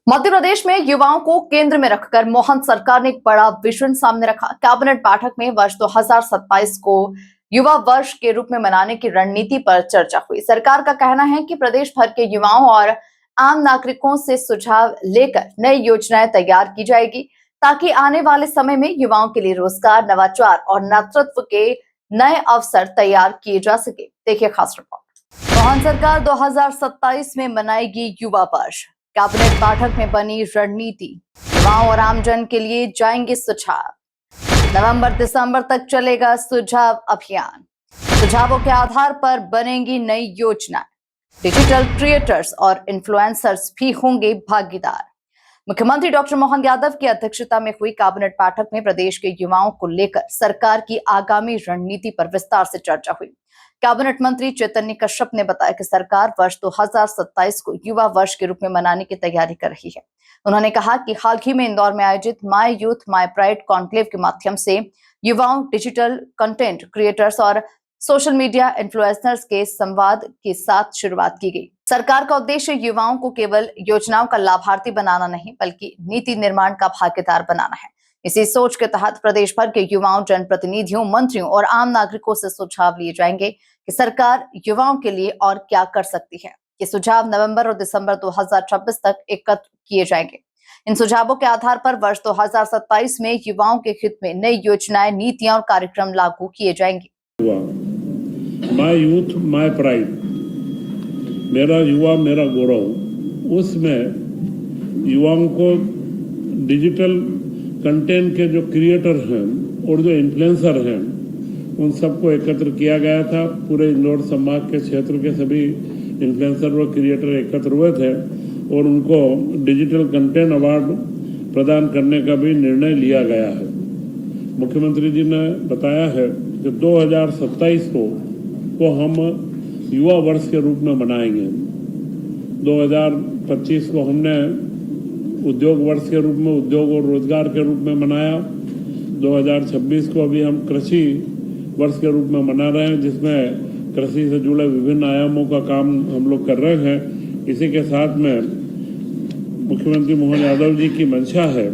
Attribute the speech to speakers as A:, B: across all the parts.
A: मध्य प्रदेश में युवाओं को केंद्र में रखकर मोहन सरकार ने एक बड़ा विजन सामने रखा। कैबिनेट बैठक में वर्ष 2027 को युवा वर्ष के रूप में मनाने की रणनीति पर चर्चा हुई। सरकार का कहना है कि प्रदेश भर के युवाओं और आम नागरिकों से सुझाव लेकर नई योजनाएं तैयार की जाएगी, ताकि आने वाले समय में युवाओं के लिए रोजगार, नवाचार और नेतृत्व के नए अवसर तैयार किए जा सके। देखिए खास रिपोर्ट। मोहन सरकार 2027 में मनाएगी युवा वर्ष। कैबिनेट बैठक में बनी रणनीति, युवाओं और आमजन के लिए जाएंगे सुझाव। नवंबर दिसंबर तक चलेगा सुझाव अभियान। सुझावों के आधार पर बनेंगी नई योजनाएं। डिजिटल क्रिएटर्स और इन्फ्लुएंसर्स भी होंगे भागीदार। मुख्यमंत्री डॉक्टर मोहन यादव की अध्यक्षता में हुई कैबिनेट बैठक में प्रदेश के युवाओं को लेकर सरकार की आगामी रणनीति पर विस्तार से चर्चा हुई। कैबिनेट मंत्री चैतन्य कश्यप ने बताया कि सरकार वर्ष 2027 को युवा वर्ष के रूप में मनाने की तैयारी कर रही है। उन्होंने कहा कि हाल ही में इंदौर में आयोजित my youth my pride conclave के माध्यम से युवाओं, डिजिटल कंटेंट क्रिएटर्स और सोशल मीडिया इन्फ्लुएंसर्स के संवाद के साथ शुरुआत की गई। सरकार का उद्देश्य युवाओं को केवल योजनाओं का लाभार्थी बनाना नहीं, बल्कि नीति निर्माण का भागीदार बनाना है। इसी सोच के तहत प्रदेश भर के युवाओं, जनप्रतिनिधियों, मंत्रियों और आम नागरिकों से सुझाव लिए जाएंगे कि सरकार युवाओं के लिए और क्या कर सकती है। ये सुझाव नवंबर और दिसंबर 2026 तक एकत्र किए जाएंगे। इन सुझावों के आधार पर वर्ष 2027 में युवाओं के हित में नई योजनाएं, नीतियां और कार्यक्रम लागू किए जाएंगे।
B: माय यूथ माय प्राइड, मेरा युवा मेरा गौरव, उसमें युवाओं को डिजिटल कंटेंट के जो क्रिएटर हैं और जो इन्फ्लुएंसर हैं उन सबको एकत्र किया गया था। पूरे इंदौर संभाग के क्षेत्र के सभी इन्फ्लुएंसर व क्रिएटर एकत्र हुए थे और उनको डिजिटल कंटेंट अवार्ड प्रदान करने का भी निर्णय लिया गया है। मुख्यमंत्री जी ने बताया है कि 2027 को हम युवा वर्ष के रूप में मनाएंगे। 2025 को हमने उद्योग वर्ष के रूप में, उद्योग और रोजगार के रूप में मनाया। 2026 को अभी हम कृषि वर्ष के रूप में मना रहे हैं, जिसमें कृषि से जुड़े विभिन्न आयामों का काम हम लोग कर रहे हैं। इसी के साथ में मुख्यमंत्री मोहन यादव जी की मंशा है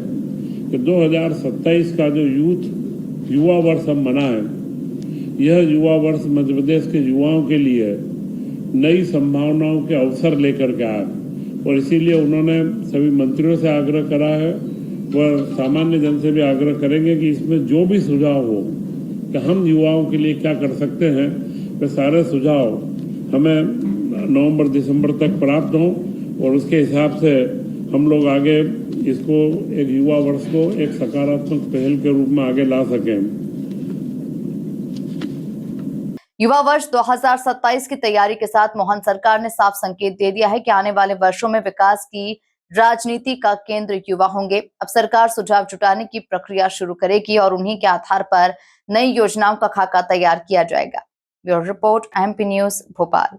B: कि 2027 का जो युवा वर्ष हम मनाएं, यह युवा वर्ष मध्य प्रदेश के युवाओं के लिए नई संभावनाओं के अवसर लेकर के आए और इसीलिए उन्होंने सभी मंत्रियों से आग्रह करा है, वह सामान्य जन से भी आग्रह करेंगे कि इसमें जो भी सुझाव हो कि हम युवाओं के लिए क्या कर सकते हैं, वे सारे सुझाव हमें नवंबर दिसंबर तक प्राप्त हों और उसके हिसाब से हम लोग आगे इसको एक युवा वर्ष को एक सकारात्मक पहल के रूप में आगे ला सकें।
A: युवा वर्ष 2027 की तैयारी के साथ मोहन सरकार ने साफ संकेत दे दिया है कि आने वाले वर्षों में विकास की राजनीति का केंद्र युवा होंगे। अब सरकार सुझाव जुटाने की प्रक्रिया शुरू करेगी और उन्हीं के आधार पर नई योजनाओं का खाका तैयार किया जाएगा। Bureau report, MP news, Bhopal.